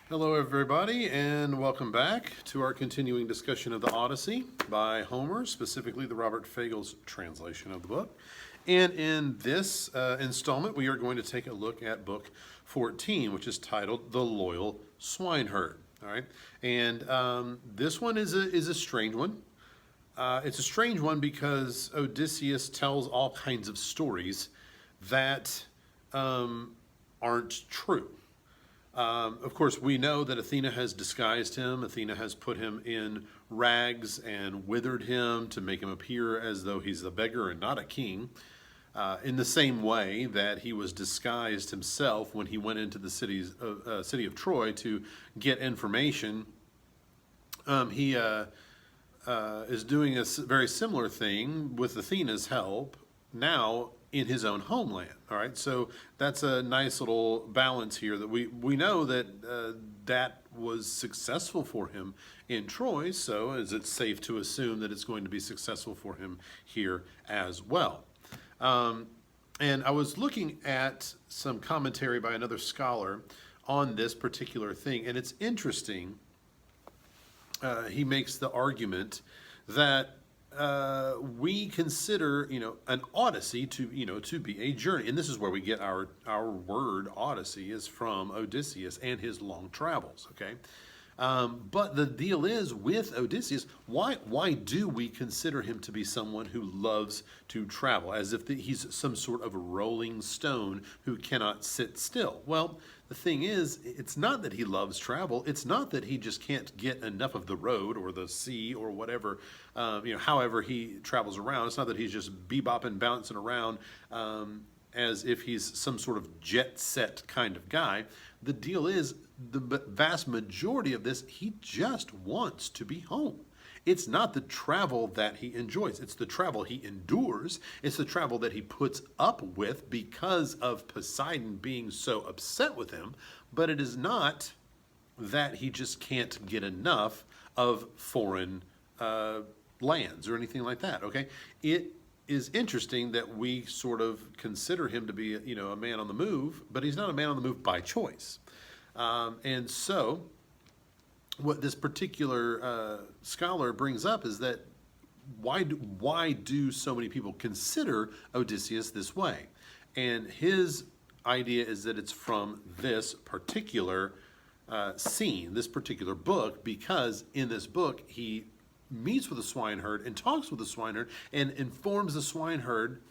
Hello, everybody, and welcome back to our continuing discussion of the Odyssey by Homer, specifically the Robert Fagel's translation of the book. And in this installment, we are going to take a look at book 14, which is titled The Loyal Swineherd. All right, and this one is a strange one. It's a strange one because Odysseus tells all kinds of stories that aren't true. Of course, we know that Athena has disguised him. Athena has put him in rags and withered him to make him appear as though he's a beggar and not a king. In the same way that he was disguised himself when he went into the city of Troy to get information, he is doing a very similar thing with Athena's help now in his own homeland. All right, so that's a nice little balance here that we know that that was successful for him in Troy, so is it safe to assume that it's going to be successful for him here as well. And I was looking at some commentary by another scholar on this particular thing, and it's interesting. He makes the argument that we consider, an Odyssey to be a journey, and this is where we get our word Odyssey is from Odysseus and his long travels. Okay, but the deal is with Odysseus, why do we consider him to be someone who loves to travel, as if he's some sort of a rolling stone who cannot sit still? Well, the thing is, it's not that he loves travel. It's not that he just can't get enough of the road or the sea or whatever, however he travels around. It's not that he's just bebopping, bouncing around as if he's some sort of jet set kind of guy. The deal is, the vast majority of this, he just wants to be home. It's not the travel that he enjoys. It's the travel he endures. It's the travel that he puts up with because of Poseidon being so upset with him. But it is not that he just can't get enough of foreign lands or anything like that, okay? It is interesting that we sort of consider him to be, a man on the move, but he's not a man on the move by choice. And so what this particular scholar brings up is that why do so many people consider Odysseus this way? And his idea is that it's from this particular scene, this particular book, because in this book he meets with a swineherd and talks with the swineherd and informs the swineherd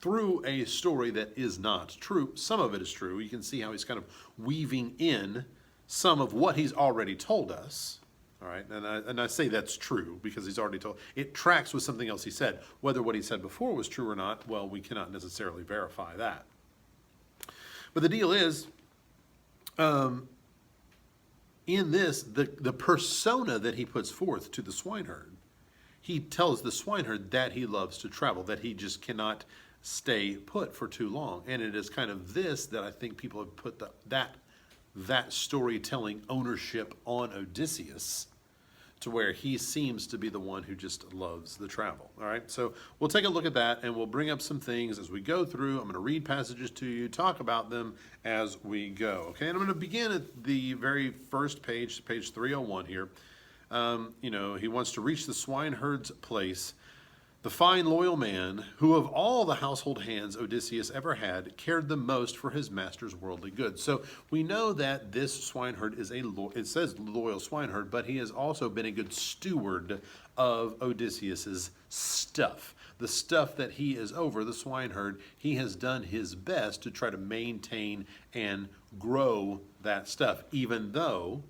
through a story that is not true. Some of it is true. You can see how he's kind of weaving in some of what he's already told us. All right, and I say that's true because he's already told. It tracks with something else he said. Whether what he said before was true or not, well, we cannot necessarily verify that. But the deal is, in this, the persona that he puts forth to the swineherd, he tells the swineherd that he loves to travel, that he just cannot stay put for too long. And it is kind of this that I think people have put that storytelling ownership on Odysseus, to where he seems to be the one who just loves the travel. All right, so we'll take a look at that, and we'll bring up some things as we go through. I'm going to read passages to you, talk about them as we go. Okay, and I'm going to begin at the very first page, page 301 here. He wants to reach the swineherd's place. The fine, loyal man, who of all the household hands Odysseus ever had, cared the most for his master's worldly goods. So we know that this swineherd is it says loyal swineherd, but he has also been a good steward of Odysseus's stuff. The stuff that he is over, the swineherd, he has done his best to try to maintain and grow that stuff, even though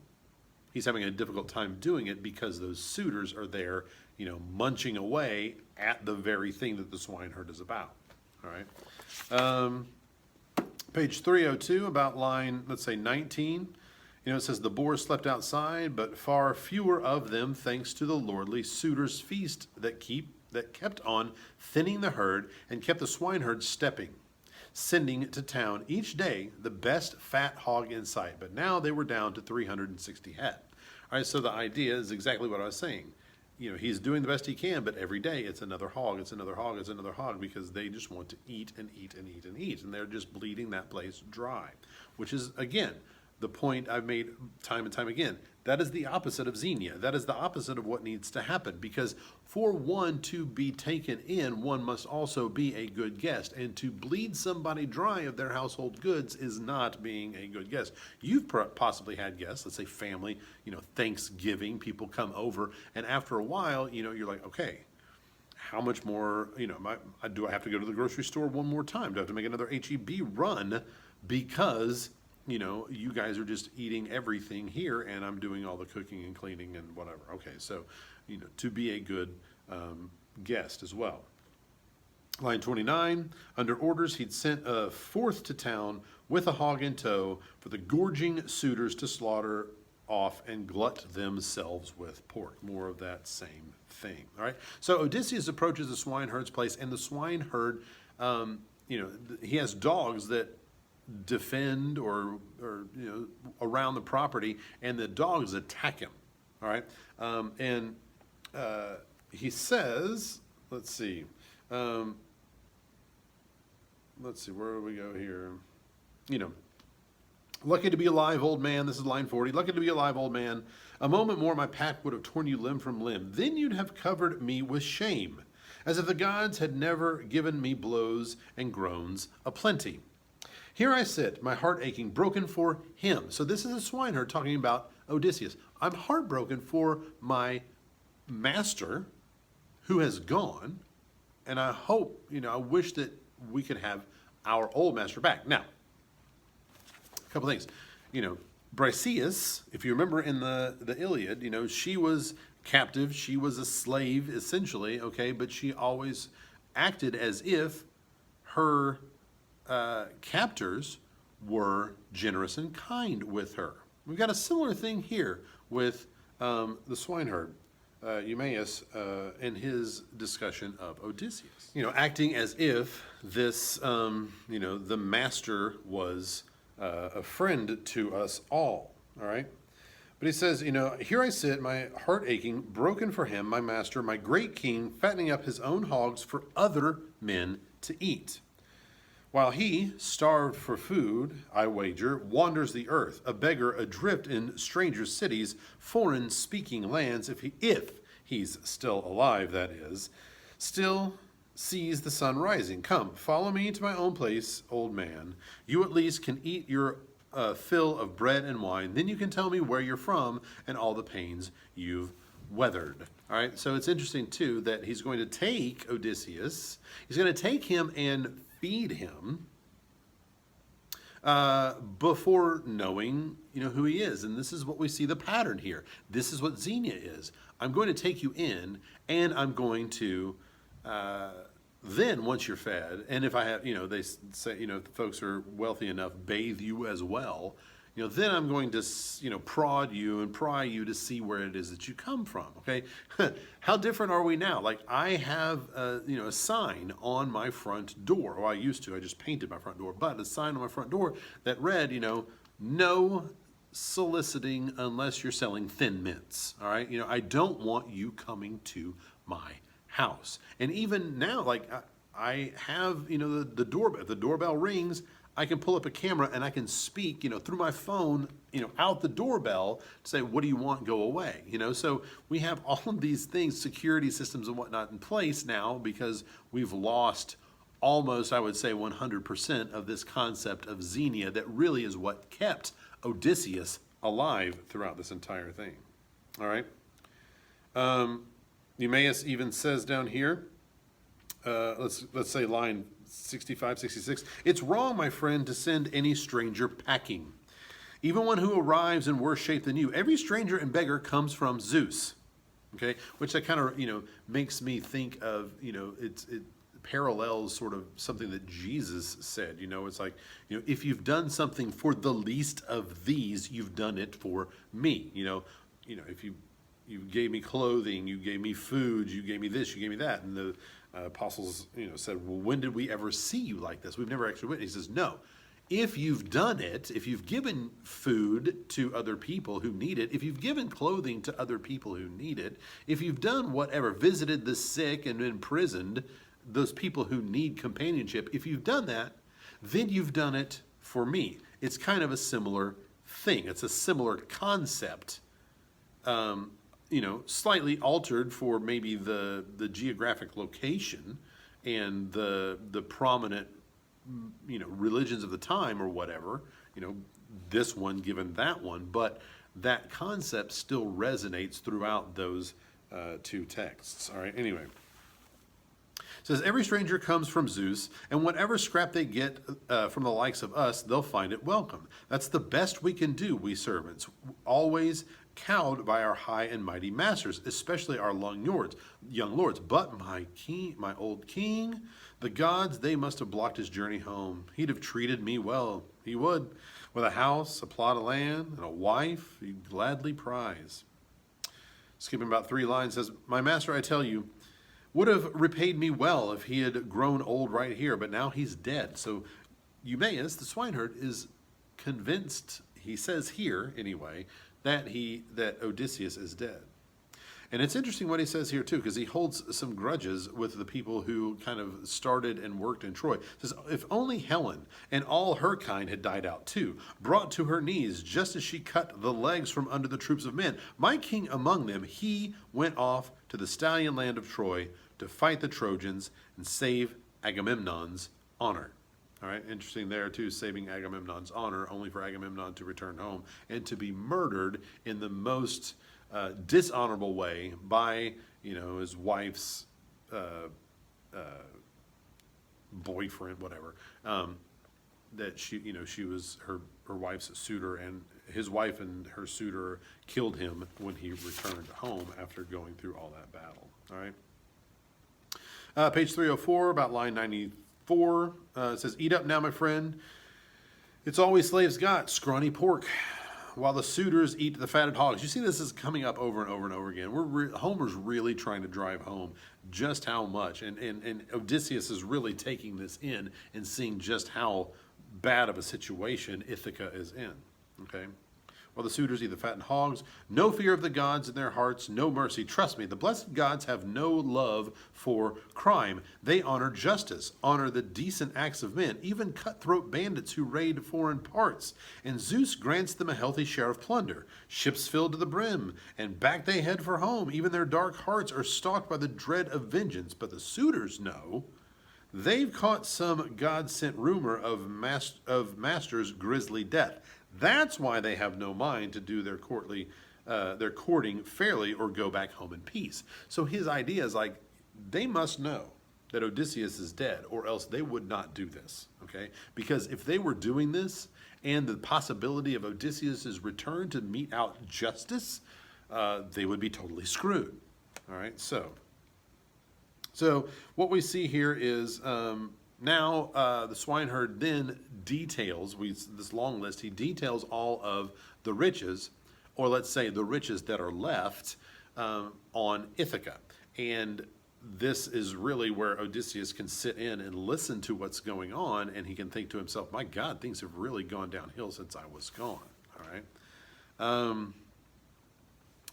he's having a difficult time doing it because those suitors are there, munching away at the very thing that the swineherd is about. All right. Page 302, about line, let's say 19. It says, the boars slept outside, but far fewer of them, thanks to the lordly suitors' feast that kept on thinning the herd and kept the swineherd stepping, sending to town each day the best fat hog in sight. But now they were down to 360 head. All right, so the idea is exactly what I was saying. He's doing the best he can, but every day it's another hog, it's another hog, it's another hog, because they just want to eat and eat and eat and eat, and they're just bleeding that place dry, which is, again, the point I've made time and time again. That is the opposite of xenia. That is the opposite of what needs to happen, because for one to be taken in, one must also be a good guest. And to bleed somebody dry of their household goods is not being a good guest. You've possibly had guests, let's say family, Thanksgiving, people come over, and after a while, you're like, okay, how much more, do I have to go to the grocery store one more time? Do I have to make another HEB run because you guys are just eating everything here and I'm doing all the cooking and cleaning and whatever. Okay, so, to be a good guest as well. Line 29, under orders, he'd sent forth to town with a hog in tow for the gorging suitors to slaughter off and glut themselves with pork. More of that same thing, all right? So Odysseus approaches the swineherd's place, and the swineherd, he has dogs that defend or around the property, and the dogs attack him, all right? He says, let's see, where do we go here? Lucky to be alive, old man. This is line 40. Lucky to be alive, old man. A moment more, my pack would have torn you limb from limb. Then you'd have covered me with shame, as if the gods had never given me blows and groans aplenty. Here I sit, my heart aching, broken for him. So this is a swineherd talking about Odysseus. I'm heartbroken for my master who has gone, and I hope, I wish that we could have our old master back. Now, a couple things. Briseis, if you remember in the Iliad, she was captive. She was a slave, essentially, okay? But she always acted as if her captors were generous and kind with her. We've got a similar thing here with the swineherd, Eumaeus, in his discussion of Odysseus. Acting as if this, the master was a friend to us all right? But he says, here I sit, my heart aching, broken for him, my master, my great king, fattening up his own hogs for other men to eat. While he, starved for food, I wager, wanders the earth, a beggar adrift in stranger cities, foreign-speaking lands, if he's still alive, that is, still sees the sun rising. Come, follow me to my own place, old man. You at least can eat your fill of bread and wine. Then you can tell me where you're from and all the pains you've weathered. All right, so it's interesting, too, that he's going to take Odysseus. He's going to take him and feed him before knowing, who he is. And this is what we see the pattern here. This is what xenia is. I'm going to take you in, and I'm going to then, once you're fed, and if I have, they say, if the folks are wealthy enough, bathe you as well, then I'm going to, prod you and pry you to see where it is that you come from, okay? How different are we now? Like, I have, a sign on my front door. Well, I used to. I just painted my front door. But a sign on my front door that read, no soliciting unless you're selling Thin Mints, all right? I don't want you coming to my house. And even now, like, I have, the doorbell. If the doorbell rings, I can pull up a camera and I can speak, through my phone, out the doorbell to say, what do you want? Go away. So we have all of these things, security systems and whatnot in place now because we've lost almost, I would say, 100% of this concept of xenia that really is what kept Odysseus alive throughout this entire thing. All right. Eumaeus even says down here, let's say line 65, 66, it's wrong, my friend, to send any stranger packing. Even one who arrives in worse shape than you. Every stranger and beggar comes from Zeus, okay? Which that kind of, makes me think of, it parallels sort of something that Jesus said, it's like, if you've done something for the least of these, you've done it for me, if you gave me clothing, you gave me food, you gave me this, you gave me that. And the apostles, said, well, when did we ever see you like this? We've never actually witnessed. He says, no. If you've done it, if you've given food to other people who need it, if you've given clothing to other people who need it, if you've done whatever, visited the sick and imprisoned those people who need companionship, if you've done that, then you've done it for me. It's kind of a similar thing. It's a similar concept, slightly altered for maybe the geographic location and the prominent, religions of the time or whatever. This one given that one, but that concept still resonates throughout those two texts. All right. Anyway. It says, every stranger comes from Zeus, and whatever scrap they get from the likes of us, they'll find it welcome. That's the best we can do, we servants, always cowed by our high and mighty masters, especially our young lords. But my old king, the gods, they must have blocked his journey home. He'd have treated me well. He would, with a house, a plot of land, and a wife he'd gladly prize. Skipping about 3 lines, says, my master, I tell you, would have repaid me well if he had grown old right here, but now he's dead. So Eumaeus, the swineherd, is convinced, he says here anyway, that Odysseus is dead. And it's interesting what he says here too, because he holds some grudges with the people who kind of started and worked in Troy. He says, if only Helen and all her kind had died out too, brought to her knees just as she cut the legs from under the troops of men. My king among them, he went off to the stallion land of Troy to fight the Trojans and save Agamemnon's honor. All right, interesting there too, saving Agamemnon's honor, only for Agamemnon to return home and to be murdered in the most dishonorable way by, his wife's boyfriend, whatever. That she was her wife's suitor, and his wife and her suitor killed him when he returned home after going through all that battle. All right. Page 304, about line 94, it says, eat up now, my friend. It's always slaves got, scrawny pork, while the suitors eat the fatted hogs. You see this is coming up over and over and over again. Homer's really trying to drive home just how much, and Odysseus is really taking this in and seeing just how bad of a situation Ithaca is in, okay? While the suitors eat the fattened hogs, no fear of the gods in their hearts, no mercy. Trust me, the blessed gods have no love for crime. They honor justice, honor the decent acts of men, even cutthroat bandits who raid foreign parts. And Zeus grants them a healthy share of plunder, ships filled to the brim, and back they head for home. Even their dark hearts are stalked by the dread of vengeance. But the suitors know they've caught some God-sent rumor of master's grisly death. That's why they have no mind to do their courting fairly or go back home in peace. So his idea is like, they must know that Odysseus is dead, or else they would not do this, okay? Because if they were doing this and the possibility of Odysseus' return to mete out justice, they would be totally screwed, all right? So what we see here is now the swineherd then details, this long list, he details all of the riches, or let's say the riches that are left on Ithaca. And this is really where Odysseus can sit in and listen to what's going on, and he can think to himself, my God, things have really gone downhill since I was gone, all right?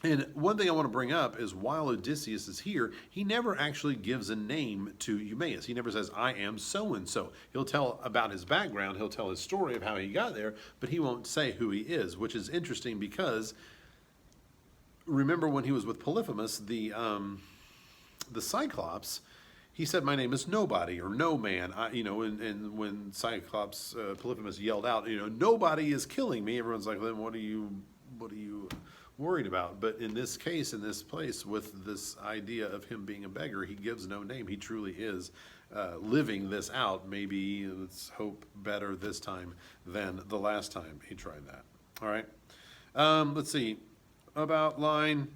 And one thing I want to bring up is while Odysseus is here, he never actually gives a name to Eumaeus. He never says, I am so-and-so. He'll tell about his background, he'll tell his story of how he got there, but he won't say who he is, which is interesting because remember when he was with Polyphemus, the Cyclops, he said, my name is nobody or no man. And when Cyclops, Polyphemus yelled out, nobody is killing me, everyone's like, then what are you worried about? But in this case, in this place, with this idea of him being a beggar, he gives no name. He truly is living this out. Maybe, let's hope, better this time than the last time he tried that. All right. Let's see. About line,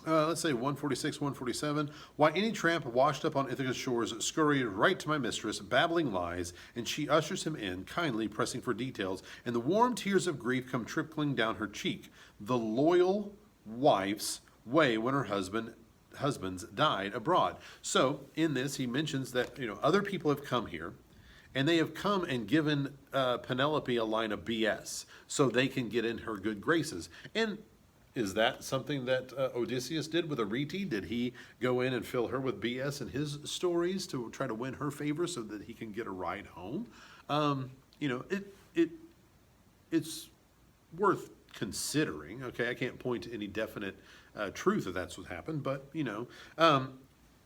let's say 146, 147. Why, any tramp washed up on Ithaca's shores scurried right to my mistress, babbling lies, and she ushers him in, kindly pressing for details, and the warm tears of grief come trickling down her cheek. The loyal wife's way when her husbands died abroad. So in this, he mentions that other people have come here, and they have come and given Penelope a line of BS so they can get in her good graces. And is that something that Odysseus did with Arete? Did he go in and fill her with BS in his stories to try to win her favor so that he can get a ride home? It's worth considering. Okay, I can't point to any definite truth that that's what happened, but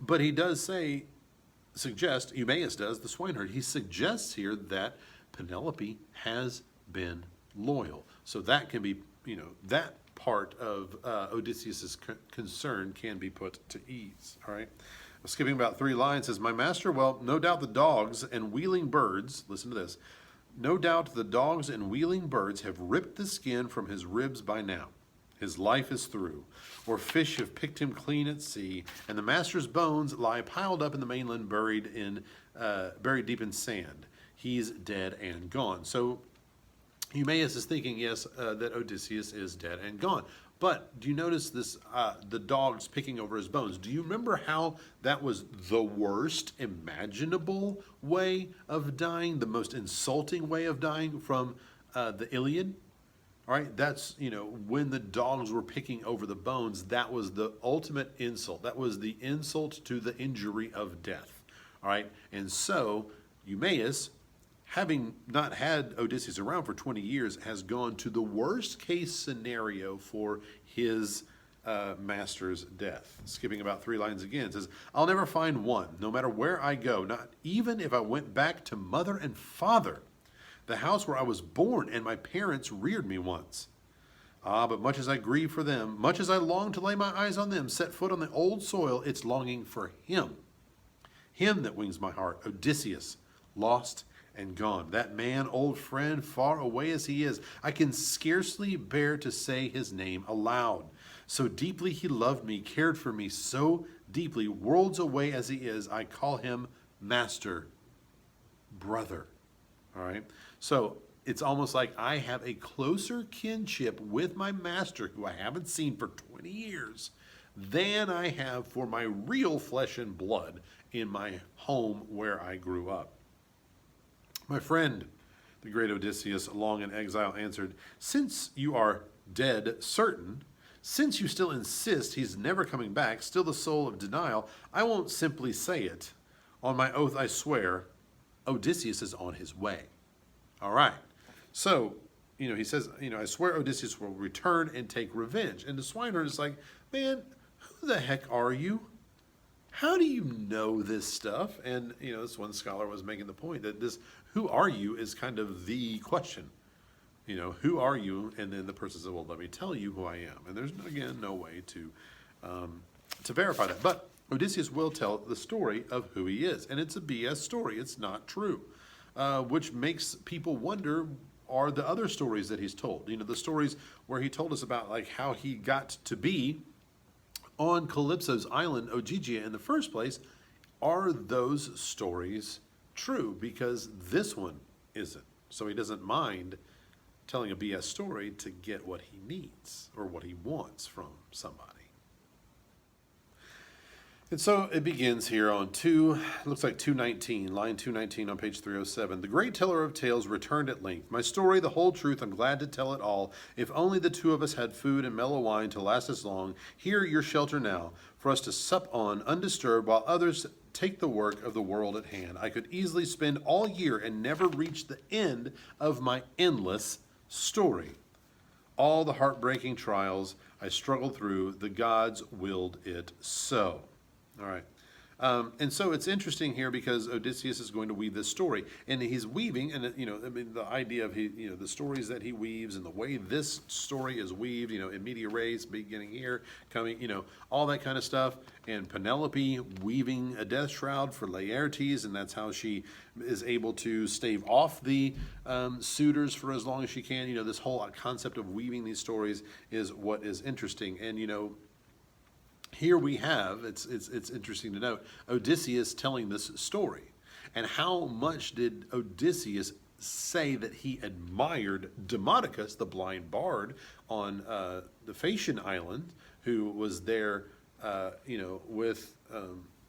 but he does suggest, Eumaeus does, the swineherd, he suggests here that Penelope has been loyal. So that can be, that part of Odysseus's concern can be put to ease. All right. Skipping about 3 lines, says, my master, well, no doubt the dogs and wheeling birds, listen to this, no doubt the dogs and wheeling birds have ripped the skin from his ribs by now. His life is through, or fish have picked him clean at sea, and the master's bones lie piled up in the mainland, buried deep in sand. He's dead and gone. So Eumaeus is thinking, yes, that Odysseus is dead and gone. But do you notice this, the dogs picking over his bones? Do you remember how that was the worst imaginable way of dying, the most insulting way of dying from the Iliad? All right, that's, when the dogs were picking over the bones, that was the ultimate insult. That was the insult to the injury of death. All right, and so Eumaeus, having not had Odysseus around for 20 years, has gone to the worst case scenario for his master's death. Skipping about 3 lines again, it says, I'll never find one, no matter where I go, not even if I went back to mother and father, the house where I was born and my parents reared me once. Ah, but much as I grieve for them, much as I long to lay my eyes on them, set foot on the old soil, it's longing for him. Him that wings my heart, Odysseus, lost and gone. That man, old friend, far away as he is, I can scarcely bear to say his name aloud. So deeply he loved me, cared for me so deeply, worlds away as he is, I call him master, brother. All right? So it's almost like I have a closer kinship with my master, who I haven't seen for 20 years, than I have for my real flesh and blood in my home where I grew up. My friend, the great Odysseus, long in exile, answered, since you are dead certain, since you still insist he's never coming back, still the soul of denial, I won't simply say it. On my oath I swear, Odysseus is on his way. All right. So, he says, I swear Odysseus will return and take revenge. And the swineherd is like, man, who the heck are you? How do you know this stuff? And, this one scholar was making the point that this, who are you, is kind of the question. Who are you? And then the person says, well, let me tell you who I am. And there's, again, no way to verify that. But Odysseus will tell the story of who he is. And it's a BS story. It's not true. Which makes people wonder, are the other stories that he's told. The stories where he told us about like how he got to be on Calypso's island, Ogygia, in the first place. Are those stories true? Because this one isn't. So he doesn't mind telling a BS story to get what he needs or what he wants from somebody. And so it begins here on looks like 219, line 219 on page 307. The great teller of tales returned at length. My story, the whole truth, I'm glad to tell it all. If only the two of us had food and mellow wine to last us long, here your shelter now, for us to sup on undisturbed while others take the work of the world at hand. I could easily spend all year and never reach the end of my endless story. All the heartbreaking trials I struggled through, the gods willed it so. All right. And so it's interesting here because Odysseus is going to weave this story, and he's weaving, and the idea of the stories that he weaves and the way this story is weaved, in media res, beginning here, coming, all that kind of stuff, and Penelope weaving a death shroud for Laertes, and that's how she is able to stave off the suitors for as long as she can. This whole concept of weaving these stories is what is interesting, and here we have, it's interesting to note, Odysseus telling this story. And how much did Odysseus say that he admired Demodocus, the blind bard, on the Phaeacian island, who was there, with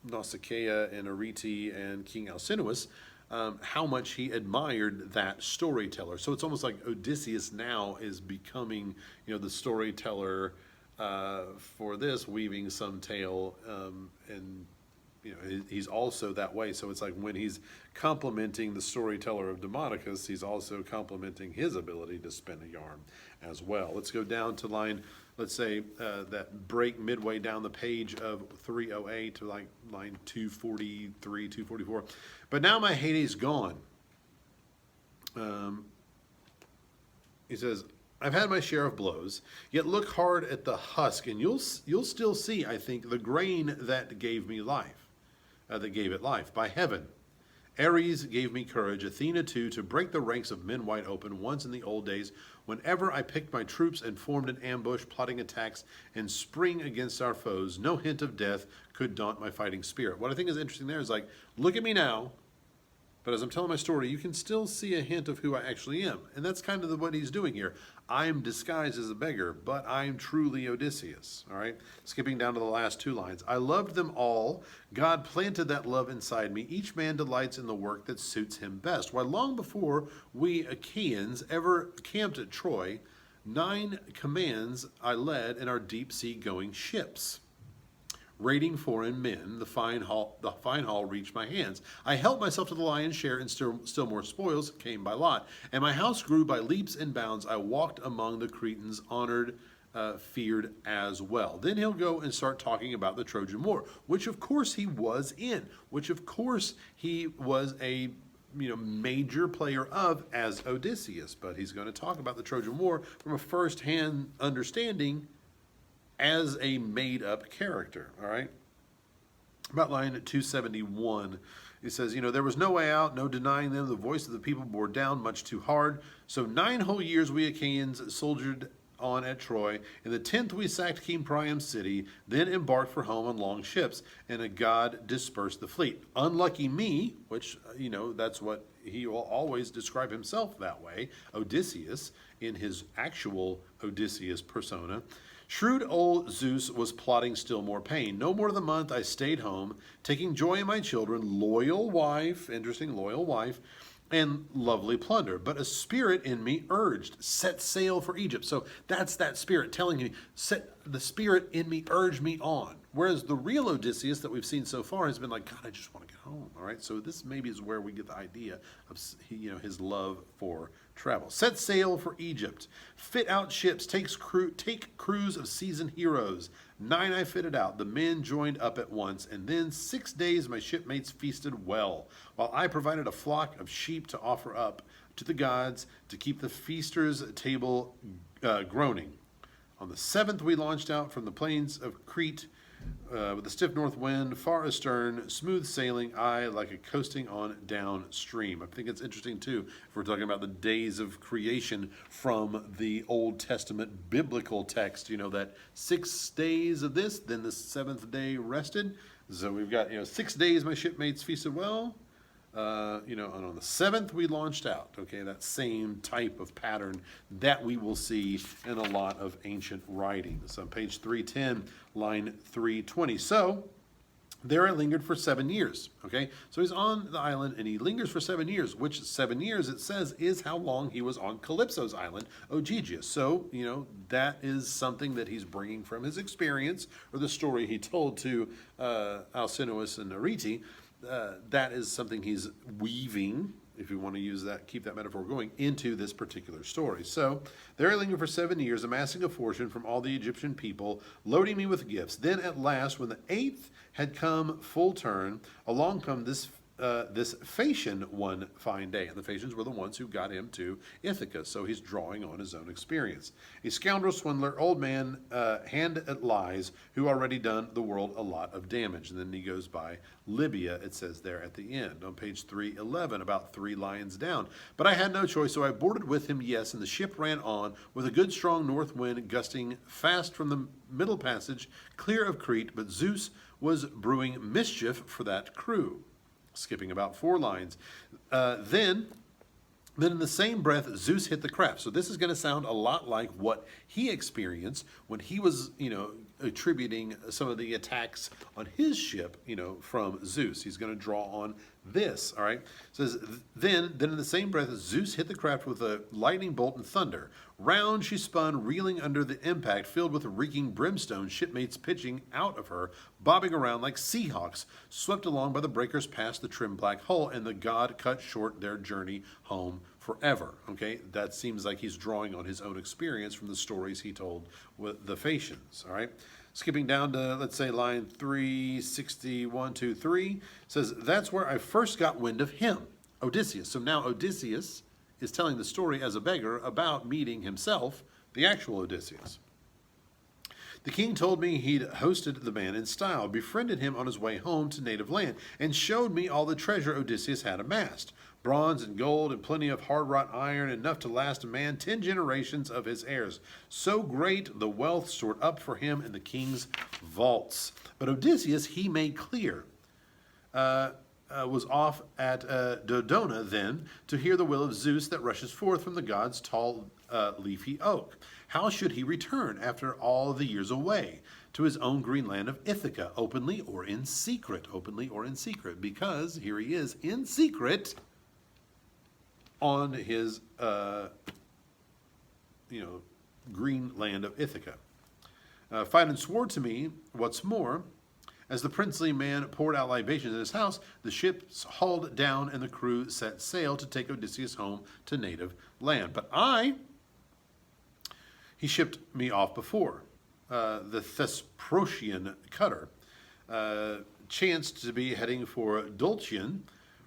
Nausicaa and Arete and King Alcinous, how much he admired that storyteller. So it's almost like Odysseus now is becoming, the storyteller for this, weaving some tale and he's also that way. So it's like when he's complimenting the storyteller of Demodocus, he's also complimenting his ability to spin a yarn as well. Let's go down to line, let's say that break midway down the page of 308 to like line 243, 244. But now my heyday's gone. He says, I've had my share of blows, yet look hard at the husk, and you'll still see, I think, the grain that gave me life, that gave it life. By heaven, Ares gave me courage, Athena too, to break the ranks of men wide open once in the old days, whenever I picked my troops and formed an ambush, plotting attacks and spring against our foes. No hint of death could daunt my fighting spirit. What I think is interesting there is like, look at me now, but as I'm telling my story, you can still see a hint of who I actually am. And that's kind of what he's doing here. I'm disguised as a beggar, but I'm truly Odysseus, all right? Skipping down to the last two lines. I loved them all. God planted that love inside me. Each man delights in the work that suits him best. Why, long before we Achaeans ever camped at Troy, 9 commands I led in our deep sea going ships. Raiding foreign men, the fine haul reached my hands. I helped myself to the lion's share, and still more spoils came by lot. And my house grew by leaps and bounds. I walked among the Cretans, honored, feared as well. Then he'll go and start talking about the Trojan War, which of course he was in, which of course he was a major player of as Odysseus. But he's going to talk about the Trojan War from a first-hand understanding as a made-up character, all right? About line 271, it says, there was no way out, no denying them. The voice of the people bore down much too hard. So 9 whole years we Achaeans soldiered on at Troy. In the 10th we sacked King Priam's city, then embarked for home on long ships, and a god dispersed the fleet. Unlucky me, which, that's what he will always describe himself that way, Odysseus, in his actual Odysseus persona. Shrewd old Zeus was plotting still more pain. No more than a month I stayed home, taking joy in my children, loyal wife, interesting, loyal wife, and lovely plunder. But a spirit in me urged, set sail for Egypt. So that's that spirit telling me, the spirit in me urged me on. Whereas the real Odysseus that we've seen so far has been like, God, I just want to get home. All right, so this maybe is where we get the idea of his love for travel. Set sail for Egypt. Fit out ships. Take crews of seasoned heroes. 9 I fitted out. The men joined up at once, and then 6 days my shipmates feasted well, while I provided a flock of sheep to offer up to the gods to keep the feasters' table groaning. On the 7th we launched out from the plains of Crete with a stiff north wind, far astern, smooth sailing, like a coasting on downstream. I think it's interesting too, if we're talking about the days of creation from the Old Testament biblical text, that 6 days of this, then the 7th day rested. So we've got, 6 days my shipmates feasted well, and on the 7th we launched out. Okay, that same type of pattern that we will see in a lot of ancient writings. On page 310, line 320. So there I lingered for 7 years. Okay, so he's on the island and he lingers for 7 years, which 7 years it says is how long he was on Calypso's island, Ogyges. So that is something that he's bringing from his experience, or the story he told to Alcinous and Arete. That is something he's weaving, if you want to use that, keep that metaphor going, into this particular story. So there I lingered for 7 years, amassing a fortune from all the Egyptian people, loading me with gifts. Then at last, when the 8th had come full turn, along come this Phaeacian one fine day. And the Phaeacians were the ones who got him to Ithaca, so he's drawing on his own experience. A scoundrel swindler, old man, hand at lies, who already done the world a lot of damage. And then he goes by Libya, it says there at the end, on page 311, about 3 lines down. But I had no choice, so I boarded with him, yes, and the ship ran on with a good strong north wind gusting fast from the middle passage, clear of Crete, but Zeus was brewing mischief for that crew. Skipping about 4 lines. Then in the same breath, Zeus hit the craft. So this is going to sound a lot like what he experienced when he was, attributing some of the attacks on his ship, from Zeus. He's going to draw on this, all right? It says, then in the same breath, Zeus hit the craft with a lightning bolt and thunder. Round she spun, reeling under the impact, filled with reeking brimstone, shipmates pitching out of her, bobbing around like seahawks, swept along by the breakers past the trim black hull, and the god cut short their journey home forever. Okay, that seems like he's drawing on his own experience from the stories he told with the Phaeacians, all right? Skipping down to, let's say, line 361, 2, 3, says, that's where I first got wind of him, Odysseus. So now Odysseus is telling the story as a beggar about meeting himself, the actual Odysseus. The king told me he'd hosted the man in style, befriended him on his way home to native land, and showed me all the treasure Odysseus had amassed. Bronze and gold and plenty of hard-wrought iron, enough to last a man 10 generations of his heirs. So great the wealth stored up for him in the king's vaults. But Odysseus he made clear, was off at Dodona then to hear the will of Zeus that rushes forth from the gods' tall leafy oak. How should he return after all the years away to his own green land of Ithaca, openly or in secret? Openly or in secret, because here he is in secret on his, green land of Ithaca. Phidon swore to me, what's more, as the princely man poured out libations in his house, the ships hauled down and the crew set sail to take Odysseus home to native land. But he shipped me off before. The Thesprotian cutter chanced to be heading for Dulcian,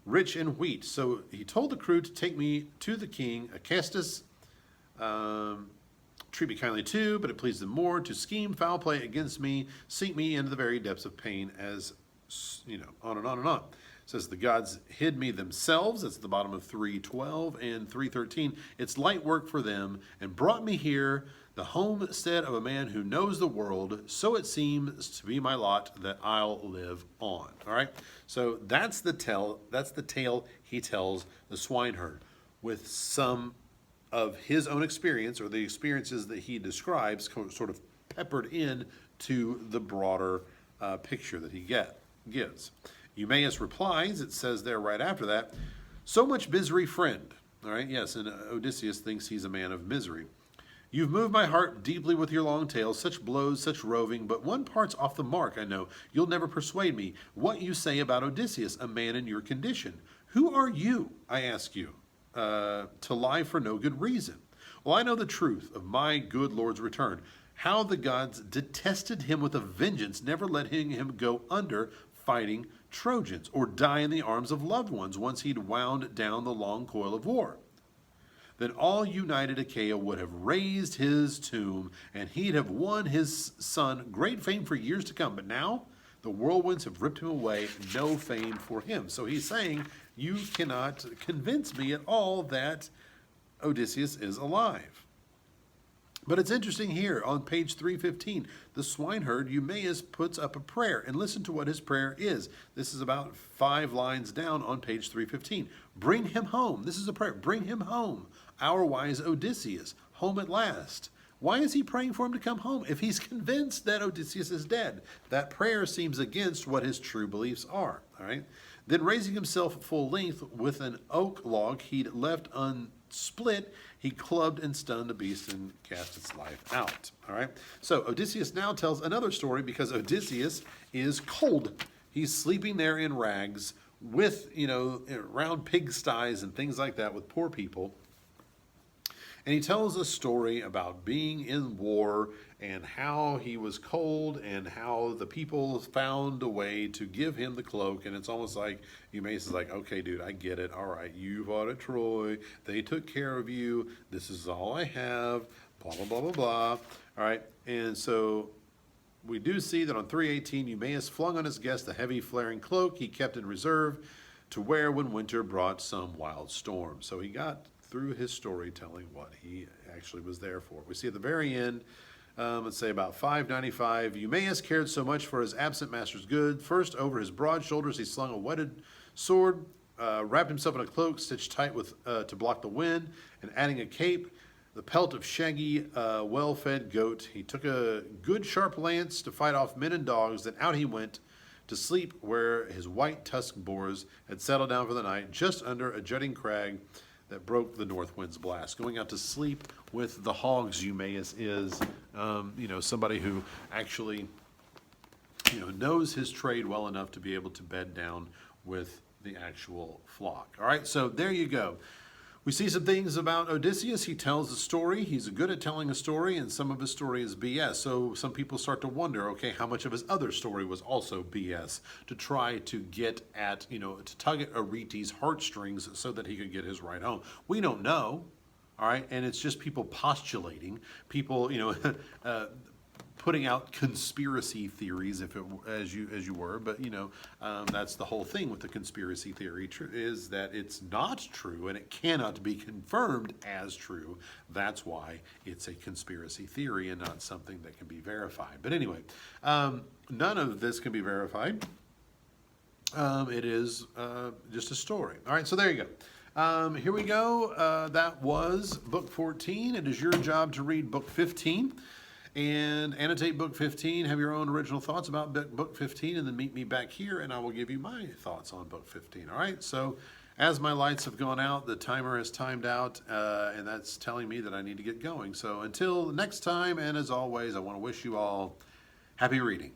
rich in wheat. So he told the crew to take me to the king, Acestus, treat me kindly too, but it pleased them more to scheme foul play against me, sink me into the very depths of pain, as, on and on and on. It says the gods hid me themselves. That's at the bottom of 3:12 and 3:13. It's light work for them, and brought me here, the homestead of a man who knows the world. So it seems to be my lot that I'll live on. All right. So that's the tale he tells the swineherd, with some of his own experience, or the experiences that he describes, sort of peppered in to the broader picture that he gives. Eumaeus replies, it says there right after that, so much misery, friend. All right, yes, and Odysseus thinks he's a man of misery. You've moved my heart deeply with your long tale, such blows, such roving, but one part's off the mark, I know. You'll never persuade me. What you say about Odysseus, a man in your condition. Who are you, I ask you, to lie for no good reason? Well, I know the truth of my good Lord's return, how the gods detested him with a vengeance, never letting him go under fighting Trojans, or die in the arms of loved ones once he'd wound down the long coil of war. Then all united Achaia would have raised his tomb, and he'd have won his son great fame for years to come. But now the whirlwinds have ripped him away, no fame for him. So he's saying, you cannot convince me at all that Odysseus is alive. But it's interesting here on page 315, the swineherd Eumaeus puts up a prayer, and listen to what his prayer is. This is about 5 lines down on page 315. Bring him home. This is a prayer. Bring him home, our wise Odysseus, home at last. Why is he praying for him to come home if he's convinced that Odysseus is dead? That prayer seems against what his true beliefs are. All right. Then raising himself full length with an oak log he'd left unsplit, he clubbed and stunned the beast and cast its life out. All right. So Odysseus now tells another story, because Odysseus is cold. He's sleeping there in rags with, around pigsties and things like that with poor people. And he tells a story about being in war and how he was cold and how the people found a way to give him the cloak. And it's almost like Eumaeus is like, okay, dude, I get it. All right, you fought at Troy. They took care of you. This is all I have. Blah, blah, blah, blah, blah. All right, and so we do see that on 3:18, Eumaeus flung on his guest the heavy flaring cloak he kept in reserve to wear when winter brought some wild storm. So he got through his storytelling what he actually was there for. We see at the very end, let's say about 595, Eumaeus cared so much for his absent master's good. First, over his broad shoulders, he slung a whetted sword, wrapped himself in a cloak stitched tight with to block the wind, and adding a cape, the pelt of shaggy, well-fed goat. He took a good sharp lance to fight off men and dogs. Then out he went to sleep where his white tusked boars had settled down for the night, just under a jutting crag that broke the north wind's blast. Going out to sleep with the hogs, Eumaeus is, somebody who actually, knows his trade well enough to be able to bed down with the actual flock. All right, so there you go. We see some things about Odysseus. He tells a story. He's good at telling a story, and some of his story is BS. So some people start to wonder, okay, how much of his other story was also BS to try to get at, to tug at Arete's heartstrings so that he could get his ride home. We don't know, all right? And it's just people postulating, people, putting out conspiracy theories, as you were, but that's the whole thing with the conspiracy theory is that it's not true and it cannot be confirmed as true. That's why it's a conspiracy theory and not something that can be verified. But anyway, none of this can be verified. It is just a story. All right, so there you go. Here we go. That was book 14. It is your job to read book 15. And annotate book 15, have your own original thoughts about book 15, and then meet me back here, and I will give you my thoughts on book 15. All right, so as my lights have gone out, the timer has timed out, and that's telling me that I need to get going. So until next time, and as always, I want to wish you all happy reading.